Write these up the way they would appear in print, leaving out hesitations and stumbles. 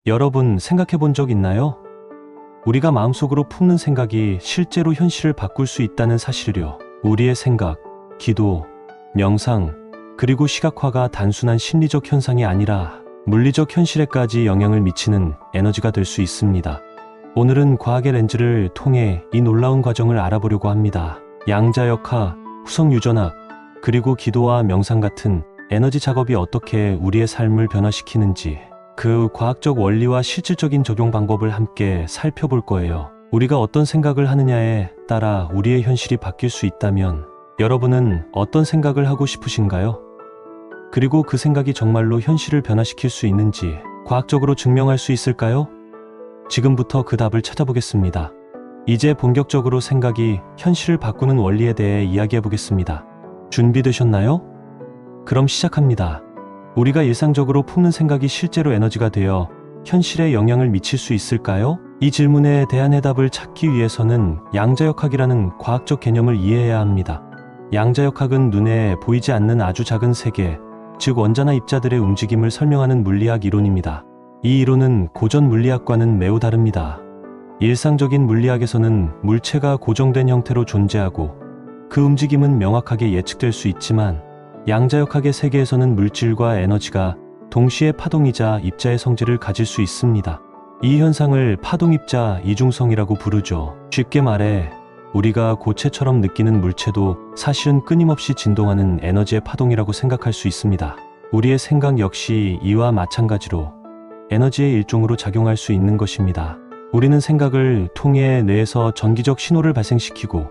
여러분 생각해 본 적 있나요? 우리가 마음속으로 품는 생각이 실제로 현실을 바꿀 수 있다는 사실을요. 우리의 생각, 기도, 명상, 그리고 시각화가 단순한 심리적 현상이 아니라 물리적 현실에까지 영향을 미치는 에너지가 될 수 있습니다. 오늘은 과학의 렌즈를 통해 이 놀라운 과정을 알아보려고 합니다. 양자역학, 후성유전학, 그리고 기도와 명상 같은 에너지 작업이 어떻게 우리의 삶을 변화시키는지, 그 과학적 원리와 실질적인 적용 방법을 함께 살펴볼 거예요. 우리가 어떤 생각을 하느냐에 따라 우리의 현실이 바뀔 수 있다면 여러분은 어떤 생각을 하고 싶으신가요? 그리고 그 생각이 정말로 현실을 변화시킬 수 있는지 과학적으로 증명할 수 있을까요? 지금부터 그 답을 찾아보겠습니다. 이제 본격적으로 생각이 현실을 바꾸는 원리에 대해 이야기해 보겠습니다. 준비되셨나요? 그럼 시작합니다. 우리가 일상적으로 품는 생각이 실제로 에너지가 되어 현실에 영향을 미칠 수 있을까요? 이 질문에 대한 해답을 찾기 위해서는 양자역학이라는 과학적 개념을 이해해야 합니다. 양자역학은 눈에 보이지 않는 아주 작은 세계, 즉 원자나 입자들의 움직임을 설명하는 물리학 이론입니다. 이 이론은 고전 물리학과는 매우 다릅니다. 일상적인 물리학에서는 물체가 고정된 형태로 존재하고 그 움직임은 명확하게 예측될 수 있지만, 양자역학의 세계에서는 물질과 에너지가 동시에 파동이자 입자의 성질을 가질 수 있습니다. 이 현상을 파동입자 이중성이라고 부르죠. 쉽게 말해 우리가 고체처럼 느끼는 물체도 사실은 끊임없이 진동하는 에너지의 파동이라고 생각할 수 있습니다. 우리의 생각 역시 이와 마찬가지로 에너지의 일종으로 작용할 수 있는 것입니다. 우리는 생각을 통해 뇌에서 전기적 신호를 발생시키고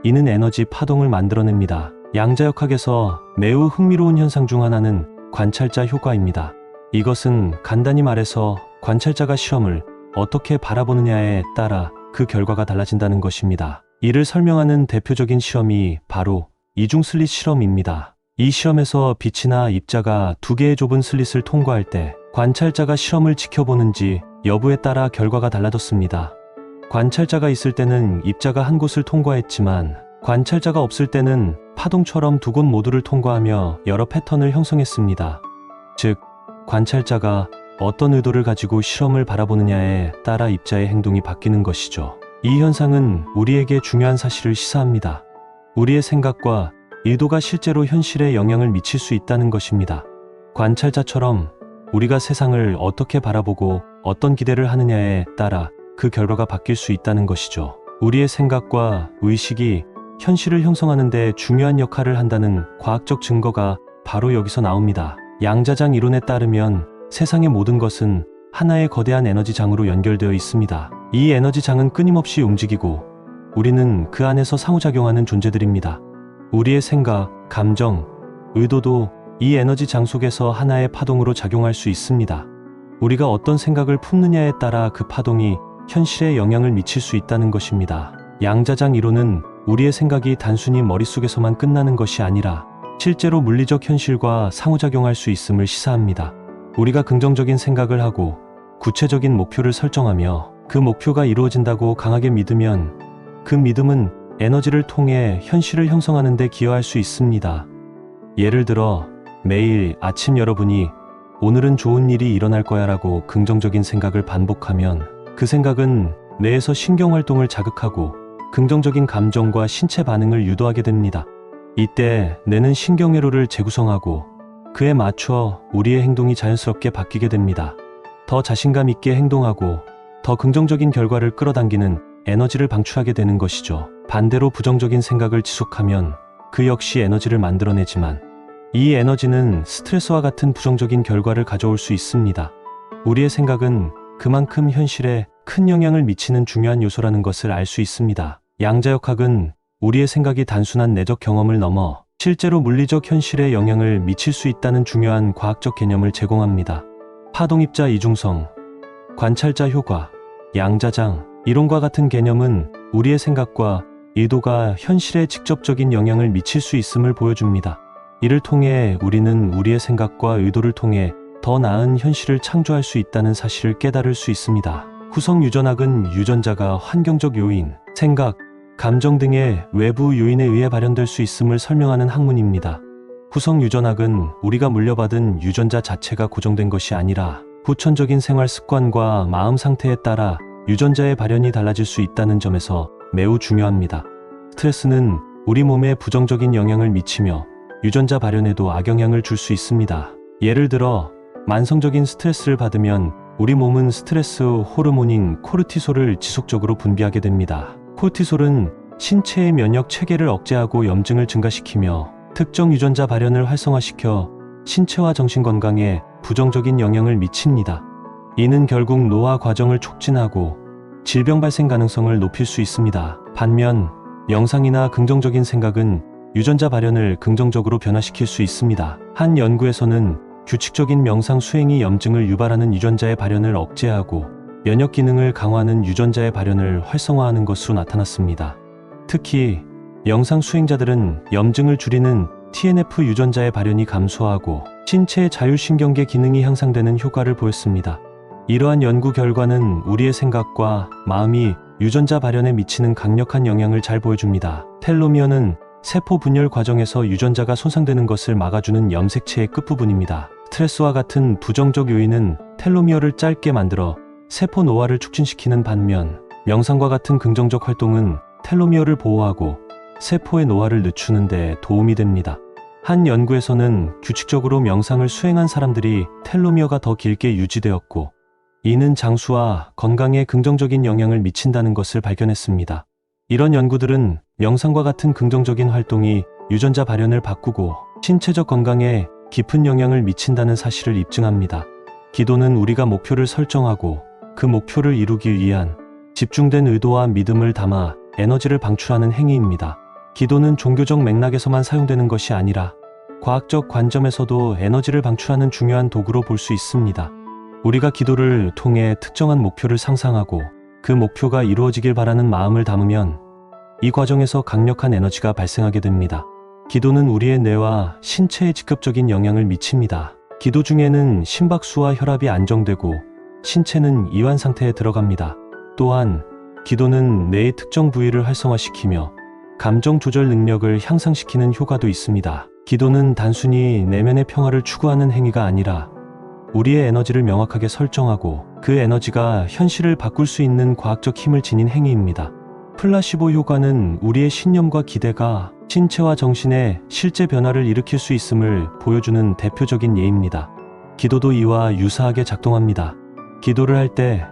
이는 에너지 파동을 만들어냅니다. 양자역학에서 매우 흥미로운 현상 중 하나는 관찰자 효과입니다. 이것은 간단히 말해서 관찰자가 실험을 어떻게 바라보느냐에 따라 그 결과가 달라진다는 것입니다. 이를 설명하는 대표적인 실험이 바로 이중 슬릿 실험입니다. 이 실험에서 빛이나 입자가 두 개의 좁은 슬릿을 통과할 때 관찰자가 실험을 지켜보는지 여부에 따라 결과가 달라졌습니다. 관찰자가 있을 때는 입자가 한 곳을 통과했지만 관찰자가 없을 때는 파동처럼 두 곳 모두를 통과하며 여러 패턴을 형성했습니다. 즉, 관찰자가 어떤 의도를 가지고 실험을 바라보느냐에 따라 입자의 행동이 바뀌는 것이죠. 이 현상은 우리에게 중요한 사실을 시사합니다. 우리의 생각과 의도가 실제로 현실에 영향을 미칠 수 있다는 것입니다. 관찰자처럼 우리가 세상을 어떻게 바라보고 어떤 기대를 하느냐에 따라 그 결과가 바뀔 수 있다는 것이죠. 우리의 생각과 의식이 현실을 형성하는 데 중요한 역할을 한다는 과학적 증거가 바로 여기서 나옵니다. 양자장 이론에 따르면 세상의 모든 것은 하나의 거대한 에너지장으로 연결되어 있습니다. 이 에너지장은 끊임없이 움직이고 우리는 그 안에서 상호작용하는 존재들입니다. 우리의 생각, 감정, 의도도 이 에너지장 속에서 하나의 파동으로 작용할 수 있습니다. 우리가 어떤 생각을 품느냐에 따라 그 파동이 현실에 영향을 미칠 수 있다는 것입니다. 양자장 이론은 우리의 생각이 단순히 머릿속에서만 끝나는 것이 아니라 실제로 물리적 현실과 상호작용할 수 있음을 시사합니다. 우리가 긍정적인 생각을 하고 구체적인 목표를 설정하며 그 목표가 이루어진다고 강하게 믿으면 그 믿음은 에너지를 통해 현실을 형성하는 데 기여할 수 있습니다. 예를 들어 매일 아침 여러분이 오늘은 좋은 일이 일어날 거야 라고 긍정적인 생각을 반복하면 그 생각은 뇌에서 신경활동을 자극하고 긍정적인 감정과 신체 반응을 유도하게 됩니다. 이때 뇌는 신경회로를 재구성하고 그에 맞춰 우리의 행동이 자연스럽게 바뀌게 됩니다. 더 자신감 있게 행동하고 더 긍정적인 결과를 끌어당기는 에너지를 방출하게 되는 것이죠. 반대로 부정적인 생각을 지속하면 그 역시 에너지를 만들어내지만 이 에너지는 스트레스와 같은 부정적인 결과를 가져올 수 있습니다. 우리의 생각은 그만큼 현실에 큰 영향을 미치는 중요한 요소라는 것을 알 수 있습니다. 양자역학은 우리의 생각이 단순한 내적 경험을 넘어 실제로 물리적 현실에 영향을 미칠 수 있다는 중요한 과학적 개념을 제공합니다. 파동입자 이중성, 관찰자 효과, 양자장, 이론과 같은 개념은 우리의 생각과 의도가 현실에 직접적인 영향을 미칠 수 있음을 보여줍니다. 이를 통해 우리는 우리의 생각과 의도를 통해 더 나은 현실을 창조할 수 있다는 사실을 깨달을 수 있습니다. 후성유전학은 유전자가 환경적 요인, 생각, 감정 등의 외부 요인에 의해 발현될 수 있음을 설명하는 학문입니다. 후성유전학은 우리가 물려받은 유전자 자체가 고정된 것이 아니라 후천적인 생활 습관과 마음 상태에 따라 유전자의 발현이 달라질 수 있다는 점에서 매우 중요합니다. 스트레스는 우리 몸에 부정적인 영향을 미치며 유전자 발현에도 악영향을 줄 수 있습니다. 예를 들어 만성적인 스트레스를 받으면 우리 몸은 스트레스 호르몬인 코르티솔을 지속적으로 분비하게 됩니다. 코르티솔은 신체의 면역 체계를 억제하고 염증을 증가시키며 특정 유전자 발현을 활성화시켜 신체와 정신 건강에 부정적인 영향을 미칩니다. 이는 결국 노화 과정을 촉진하고 질병 발생 가능성을 높일 수 있습니다. 반면 명상이나 긍정적인 생각은 유전자 발현을 긍정적으로 변화시킬 수 있습니다. 한 연구에서는 규칙적인 명상 수행이 염증을 유발하는 유전자의 발현을 억제하고 면역 기능을 강화하는 유전자의 발현을 활성화하는 것으로 나타났습니다. 특히 명상 수행자들은 염증을 줄이는 TNF 유전자의 발현이 감소하고 신체의 자율신경계 기능이 향상되는 효과를 보였습니다. 이러한 연구 결과는 우리의 생각과 마음이 유전자 발현에 미치는 강력한 영향을 잘 보여줍니다. 텔로미어는 세포 분열 과정에서 유전자가 손상되는 것을 막아주는 염색체의 끝부분입니다. 스트레스와 같은 부정적 요인은 텔로미어를 짧게 만들어 세포 노화를 촉진시키는 반면 명상과 같은 긍정적 활동은 텔로미어를 보호하고 세포의 노화를 늦추는 데 도움이 됩니다. 한 연구에서는 규칙적으로 명상을 수행한 사람들이 텔로미어가 더 길게 유지되었고 이는 장수와 건강에 긍정적인 영향을 미친다는 것을 발견했습니다. 이런 연구들은 명상과 같은 긍정적인 활동이 유전자 발현을 바꾸고 신체적 건강에 깊은 영향을 미친다는 사실을 입증합니다. 기도는 우리가 목표를 설정하고 그 목표를 이루기 위한 집중된 의도와 믿음을 담아 에너지를 방출하는 행위입니다. 기도는 종교적 맥락에서만 사용되는 것이 아니라 과학적 관점에서도 에너지를 방출하는 중요한 도구로 볼 수 있습니다. 우리가 기도를 통해 특정한 목표를 상상하고 그 목표가 이루어지길 바라는 마음을 담으면 이 과정에서 강력한 에너지가 발생하게 됩니다. 기도는 우리의 뇌와 신체에 직접적인 영향을 미칩니다. 기도 중에는 심박수와 혈압이 안정되고 신체는 이완 상태에 들어갑니다. 또한 기도는 뇌의 특정 부위를 활성화시키며 감정 조절 능력을 향상시키는 효과도 있습니다. 기도는 단순히 내면의 평화를 추구하는 행위가 아니라 우리의 에너지를 명확하게 설정하고 그 에너지가 현실을 바꿀 수 있는 과학적 힘을 지닌 행위입니다. 플라시보 효과는 우리의 신념과 기대가 신체와 정신에 실제 변화를 일으킬 수 있음을 보여주는 대표적인 예입니다. 기도도 이와 유사하게 작동합니다. 기도를 할 때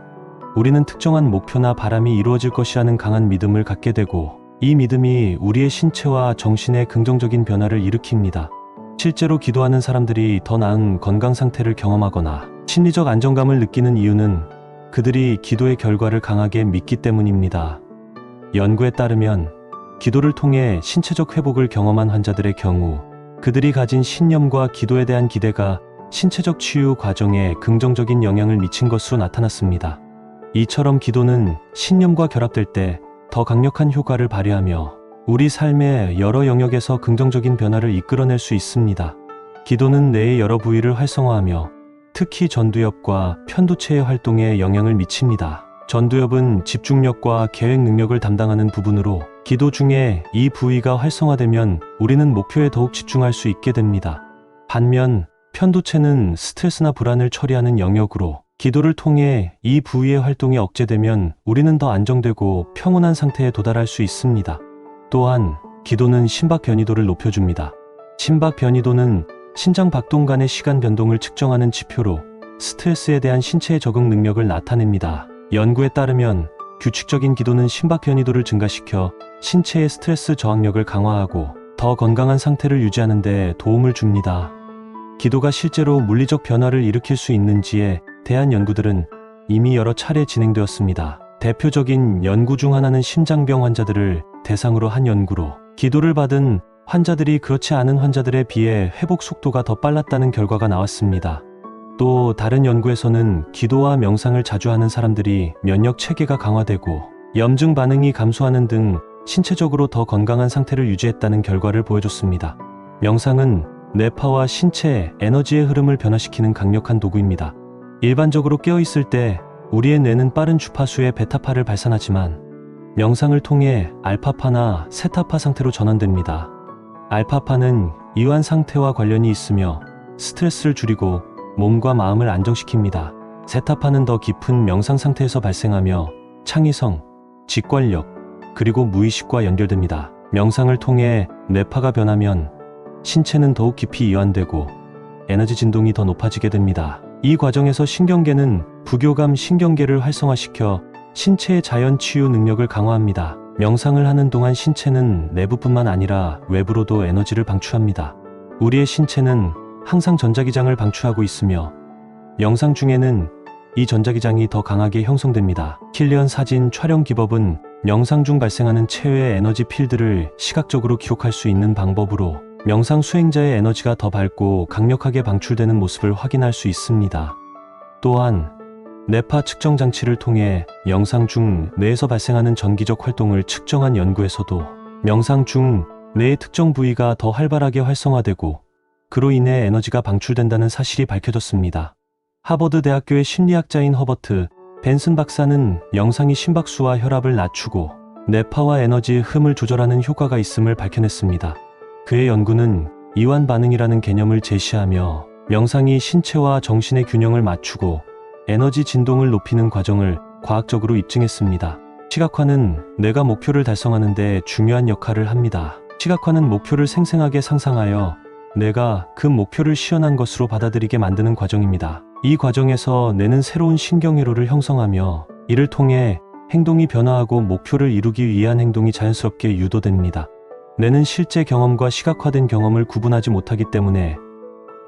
우리는 특정한 목표나 바람이 이루어질 것이라는 강한 믿음을 갖게 되고 이 믿음이 우리의 신체와 정신에 긍정적인 변화를 일으킵니다. 실제로 기도하는 사람들이 더 나은 건강 상태를 경험하거나 심리적 안정감을 느끼는 이유는 그들이 기도의 결과를 강하게 믿기 때문입니다. 연구에 따르면 기도를 통해 신체적 회복을 경험한 환자들의 경우 그들이 가진 신념과 기도에 대한 기대가 신체적 치유 과정에 긍정적인 영향을 미친 것으로 나타났습니다. 이처럼 기도는 신념과 결합될 때 더 강력한 효과를 발휘하며 우리 삶의 여러 영역에서 긍정적인 변화를 이끌어낼 수 있습니다. 기도는 뇌의 여러 부위를 활성화하며 특히 전두엽과 편도체의 활동에 영향을 미칩니다. 전두엽은 집중력과 계획 능력을 담당하는 부분으로 기도 중에 이 부위가 활성화되면 우리는 목표에 더욱 집중할 수 있게 됩니다. 반면 편도체는 스트레스나 불안을 처리하는 영역으로 기도를 통해 이 부위의 활동이 억제되면 우리는 더 안정되고 평온한 상태에 도달할 수 있습니다. 또한 기도는 심박 변이도를 높여줍니다. 심박 변이도는 심장 박동 간의 시간 변동을 측정하는 지표로 스트레스에 대한 신체의 적응 능력을 나타냅니다. 연구에 따르면 규칙적인 기도는 심박 변이도를 증가시켜 신체의 스트레스 저항력을 강화하고 더 건강한 상태를 유지하는 데 도움을 줍니다. 기도가 실제로 물리적 변화를 일으킬 수 있는지에 대한 연구들은 이미 여러 차례 진행되었습니다. 대표적인 연구 중 하나는 심장병 환자들을 대상으로 한 연구로 기도를 받은 환자들이 그렇지 않은 환자들에 비해 회복 속도가 더 빨랐다는 결과가 나왔습니다. 또 다른 연구에서는 기도와 명상을 자주 하는 사람들이 면역 체계가 강화되고 염증 반응이 감소하는 등 신체적으로 더 건강한 상태를 유지했다는 결과를 보여줬습니다. 명상은 뇌파와 신체의 에너지의 흐름을 변화시키는 강력한 도구입니다. 일반적으로 깨어있을 때 우리의 뇌는 빠른 주파수의 베타파를 발산하지만 명상을 통해 알파파나 세타파 상태로 전환됩니다. 알파파는 이완 상태와 관련이 있으며 스트레스를 줄이고 몸과 마음을 안정시킵니다. 세타파는 더 깊은 명상 상태에서 발생하며 창의성, 직관력, 그리고 무의식과 연결됩니다. 명상을 통해 뇌파가 변하면 신체는 더욱 깊이 이완되고 에너지 진동이 더 높아지게 됩니다. 이 과정에서 신경계는 부교감 신경계를 활성화시켜 신체의 자연 치유 능력을 강화합니다. 명상을 하는 동안 신체는 내부뿐만 아니라 외부로도 에너지를 방출합니다. 우리의 신체는 항상 전자기장을 방출하고 있으며 명상 중에는 이 전자기장이 더 강하게 형성됩니다. 킬리언 사진 촬영 기법은 명상 중 발생하는 체외의 에너지 필드를 시각적으로 기록할 수 있는 방법으로 명상 수행자의 에너지가 더 밝고 강력하게 방출되는 모습을 확인할 수 있습니다. 또한 뇌파 측정 장치를 통해 명상 중 뇌에서 발생하는 전기적 활동을 측정한 연구에서도 명상 중 뇌의 특정 부위가 더 활발하게 활성화되고 그로 인해 에너지가 방출된다는 사실이 밝혀졌습니다. 하버드 대학교의 심리학자인 허버트 벤슨 박사는 명상이 심박수와 혈압을 낮추고 뇌파와 에너지 흠을 조절하는 효과가 있음을 밝혀냈습니다. 그의 연구는 이완 반응이라는 개념을 제시하며 명상이 신체와 정신의 균형을 맞추고 에너지 진동을 높이는 과정을 과학적으로 입증했습니다. 시각화는 뇌가 목표를 달성하는 데 중요한 역할을 합니다. 시각화는 목표를 생생하게 상상하여 뇌가 그 목표를 시연한 것으로 받아들이게 만드는 과정입니다. 이 과정에서 뇌는 새로운 신경회로를 형성하며 이를 통해 행동이 변화하고 목표를 이루기 위한 행동이 자연스럽게 유도됩니다. 뇌는 실제 경험과 시각화된 경험을 구분하지 못하기 때문에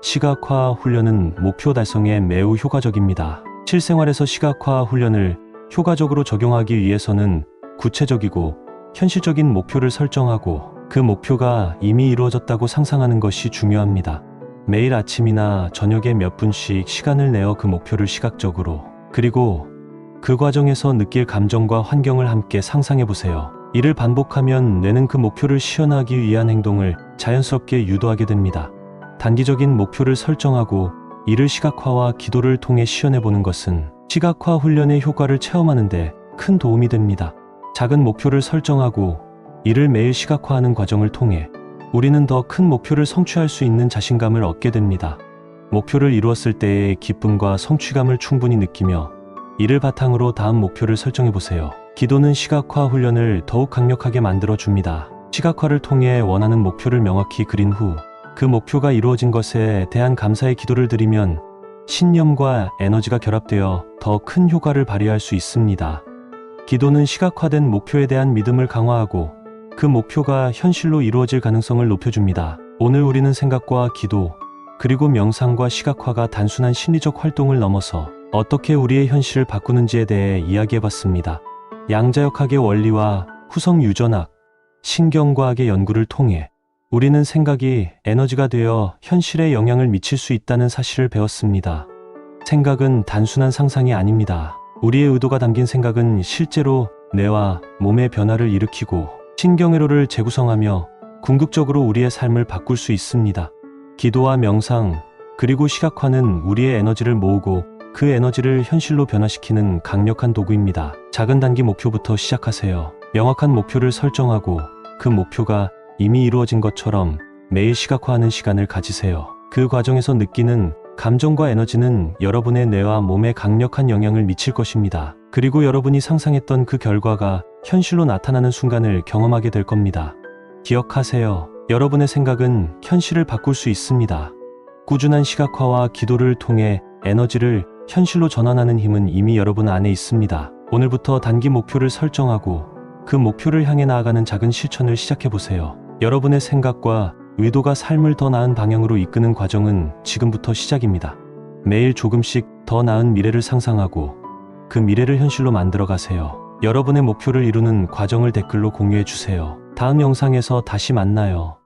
시각화 훈련은 목표 달성에 매우 효과적입니다. 실생활에서 시각화 훈련을 효과적으로 적용하기 위해서는 구체적이고 현실적인 목표를 설정하고 그 목표가 이미 이루어졌다고 상상하는 것이 중요합니다. 매일 아침이나 저녁에 몇 분씩 시간을 내어 그 목표를 시각적으로 그리고 그 과정에서 느낄 감정과 환경을 함께 상상해 보세요. 이를 반복하면 뇌는 그 목표를 시현하기 위한 행동을 자연스럽게 유도하게 됩니다. 단기적인 목표를 설정하고 이를 시각화와 기도를 통해 시연해 보는 것은 시각화 훈련의 효과를 체험하는 데 큰 도움이 됩니다. 작은 목표를 설정하고 이를 매일 시각화하는 과정을 통해 우리는 더 큰 목표를 성취할 수 있는 자신감을 얻게 됩니다. 목표를 이루었을 때의 기쁨과 성취감을 충분히 느끼며 이를 바탕으로 다음 목표를 설정해 보세요. 기도는 시각화 훈련을 더욱 강력하게 만들어 줍니다. 시각화를 통해 원하는 목표를 명확히 그린 후 그 목표가 이루어진 것에 대한 감사의 기도를 드리면 신념과 에너지가 결합되어 더 큰 효과를 발휘할 수 있습니다. 기도는 시각화된 목표에 대한 믿음을 강화하고 그 목표가 현실로 이루어질 가능성을 높여줍니다. 오늘 우리는 생각과 기도, 그리고 명상과 시각화가 단순한 심리적 활동을 넘어서 어떻게 우리의 현실을 바꾸는지에 대해 이야기해봤습니다. 양자역학의 원리와 후성 유전학, 신경과학의 연구를 통해 우리는 생각이 에너지가 되어 현실에 영향을 미칠 수 있다는 사실을 배웠습니다. 생각은 단순한 상상이 아닙니다. 우리의 의도가 담긴 생각은 실제로 뇌와 몸의 변화를 일으키고 신경회로를 재구성하며 궁극적으로 우리의 삶을 바꿀 수 있습니다. 기도와 명상, 그리고 시각화는 우리의 에너지를 모으고 그 에너지를 현실로 변화시키는 강력한 도구입니다. 작은 단기 목표부터 시작하세요. 명확한 목표를 설정하고 그 목표가 이미 이루어진 것처럼 매일 시각화하는 시간을 가지세요. 그 과정에서 느끼는 감정과 에너지는 여러분의 뇌와 몸에 강력한 영향을 미칠 것입니다. 그리고 여러분이 상상했던 그 결과가 현실로 나타나는 순간을 경험하게 될 겁니다. 기억하세요. 여러분의 생각은 현실을 바꿀 수 있습니다. 꾸준한 시각화와 기도를 통해 에너지를 현실로 전환하는 힘은 이미 여러분 안에 있습니다. 오늘부터 단기 목표를 설정하고 그 목표를 향해 나아가는 작은 실천을 시작해보세요. 여러분의 생각과 의도가 삶을 더 나은 방향으로 이끄는 과정은 지금부터 시작입니다. 매일 조금씩 더 나은 미래를 상상하고 그 미래를 현실로 만들어 가세요. 여러분의 목표를 이루는 과정을 댓글로 공유해 주세요. 다음 영상에서 다시 만나요.